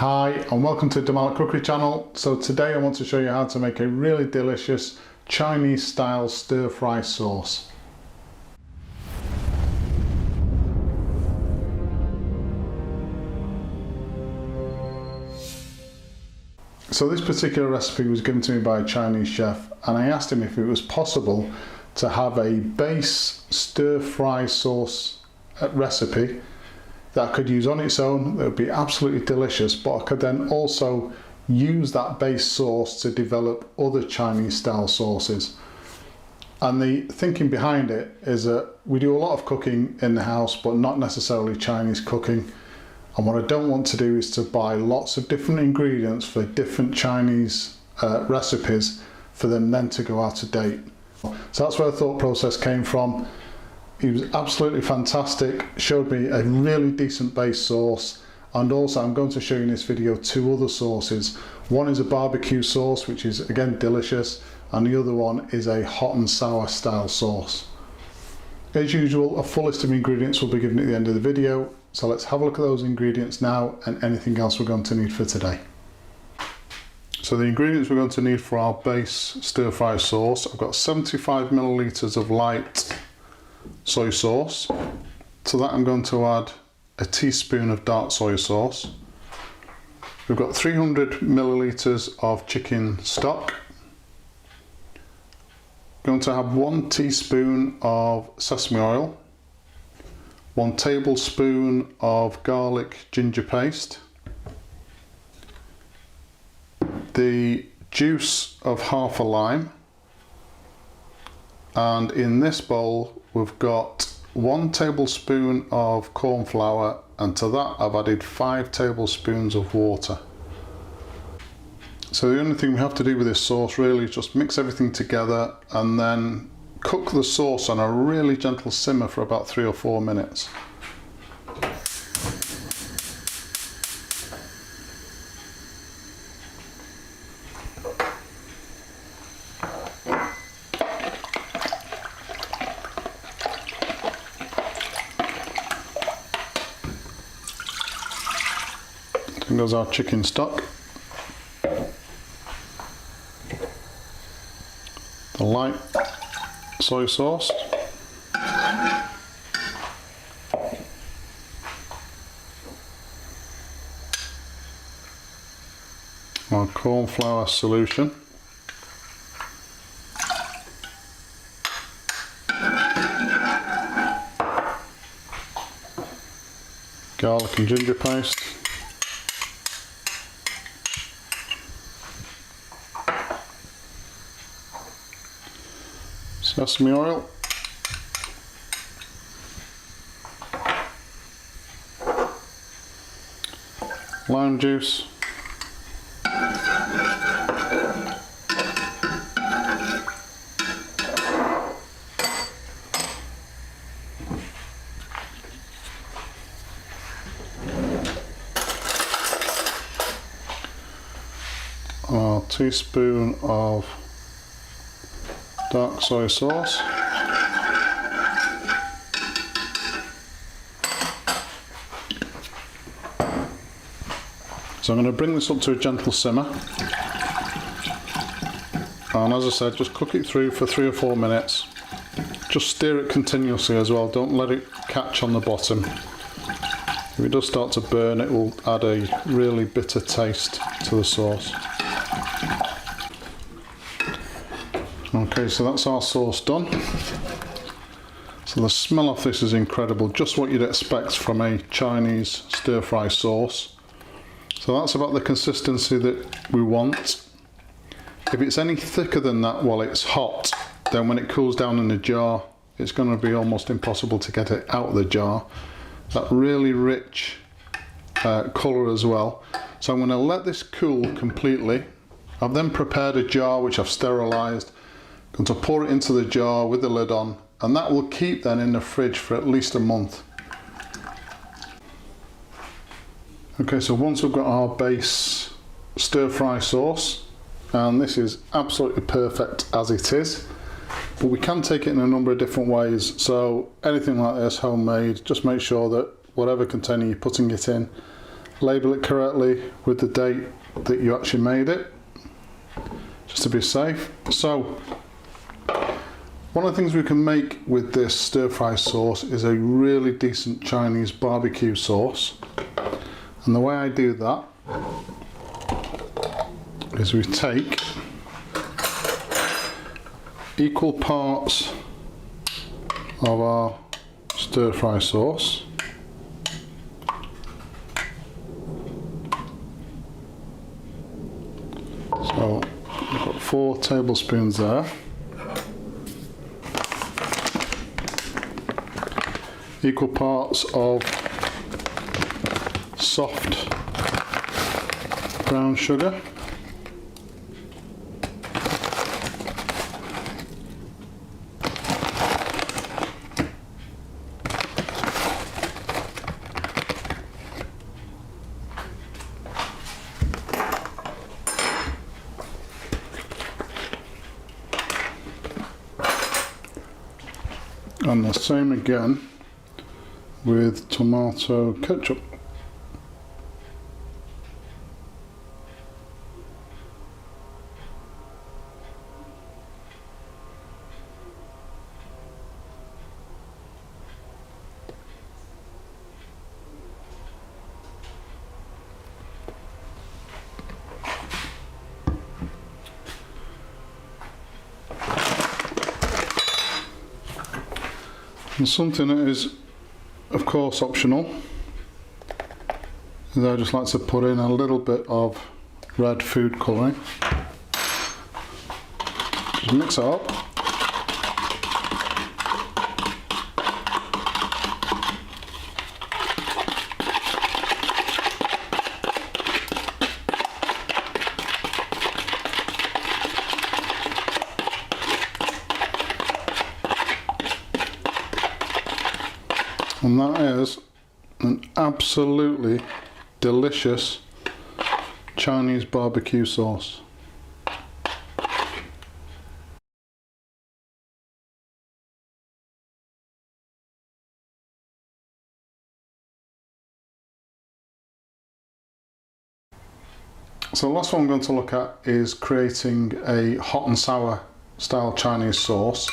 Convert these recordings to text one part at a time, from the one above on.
Hi and welcome to Damal Cookery channel. So today I want to show you how to make a really delicious Chinese style stir fry sauce. So this particular recipe was given to me by a Chinese chef, and I asked him if it was possible to have a base stir fry sauce recipe that I could use on its own, that would be absolutely delicious, but I could then also use that base sauce to develop other Chinese style sauces. And the thinking behind it is that we do a lot of cooking in the house, but not necessarily Chinese cooking. And what I don't want to do is to buy lots of different ingredients for different Chinese recipes for them then to go out of date. So that's where the thought process came from. He was absolutely fantastic, showed me a really decent base sauce, and also I'm going to show you in this video two other sauces. One is a barbecue sauce, which is again delicious, and the other one is a hot and sour style sauce. As usual, a full list of ingredients will be given at the end of the video, so let's have a look at those ingredients now and anything else we're going to need for today. So the ingredients we're going to need for our base stir fry sauce: I've got 75 milliliters of light soy sauce. To that I'm going to add a teaspoon of dark soy sauce. We've got 300 milliliters of chicken stock. Going to have 1 teaspoon of sesame oil, 1 tablespoon of garlic ginger paste, the juice of half a lime, and in this bowl we've got 1 tablespoon of corn flour, and to that I've added 5 tablespoons of water. So the only thing we have to do with this sauce really is just mix everything together and then cook the sauce on a really gentle simmer for about 3 or 4 minutes. There goes our chicken stock, the light soy sauce, our corn flour solution, garlic and ginger paste, sesame oil, lime juice, a teaspoon of dark soy sauce, so I'm going to bring this up to a gentle simmer, and as I said, just cook it through for 3 or 4 minutes. Just stir it continuously as well, don't let it catch on the bottom. If it does start to burn, it will add a really bitter taste to the sauce. Okay, so that's our sauce done. So the smell of this is incredible, just what you'd expect from a Chinese stir-fry sauce. So that's about the consistency that we want. If it's any thicker than that while it's hot, then when it cools down in the jar, it's going to be almost impossible to get it out of the jar. That really rich colour as well. So I'm going to let this cool completely. I've then prepared a jar which I've sterilised. Going to pour it into the jar with the lid on, and that will keep then in the fridge for at least a month. Okay, so once we've got our base stir-fry sauce, and this is absolutely perfect as it is, but we can take it in a number of different ways. So anything like this, homemade, just make sure that whatever container you're putting it in, label it correctly with the date that you actually made it, just to be safe. So one of the things we can make with this stir-fry sauce is a really decent Chinese barbecue sauce. And the way I do that is we take equal parts of our stir-fry sauce. So I've got 4 tablespoons there. Equal parts of soft brown sugar. And the same again with tomato ketchup. And something that is of course optional is I just like to put in a little bit of red food colouring. Just mix it up. And that is an absolutely delicious Chinese barbecue sauce. So the last one I'm going to look at is creating a hot and sour style Chinese sauce.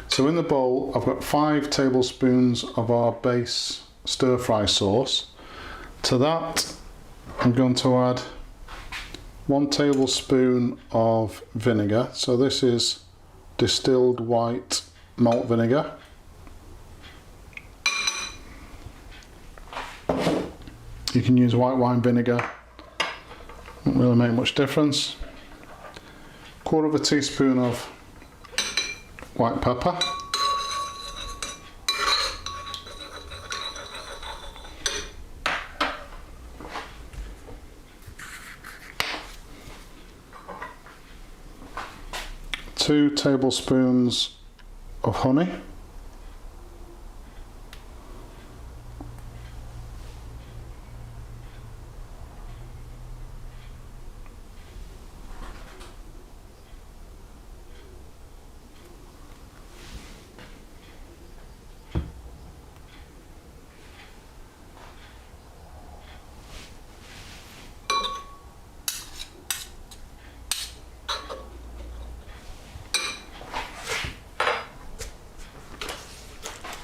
So in the bowl I've got 5 tablespoons of our base stir-fry sauce. To that I'm going to add 1 tablespoon of vinegar. So this is distilled white malt vinegar. You can use white wine vinegar, won't really make much difference. 1/4 teaspoon of white pepper, two tablespoons of honey,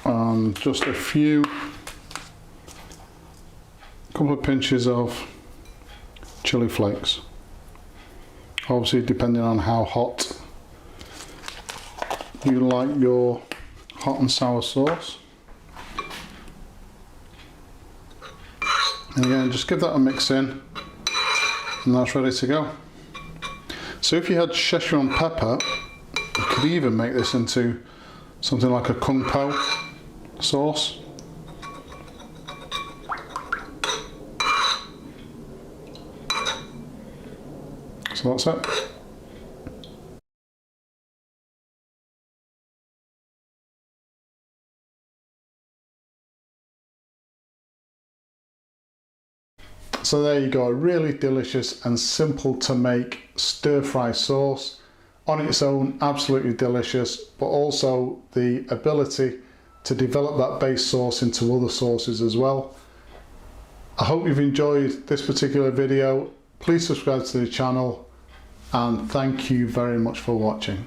and just a couple of pinches of chili flakes. Obviously depending on how hot you like your hot and sour sauce. And again, just give that a mix in and that's ready to go. So if you had Szechuan pepper, you could even make this into something like a kung pao sauce. So that's it. So there you go, a really delicious and simple to make stir-fry sauce. On its own, absolutely delicious, but also the ability to develop that base sauce into other sauces as well. I hope you've enjoyed this particular video. Please subscribe to the channel and thank you very much for watching.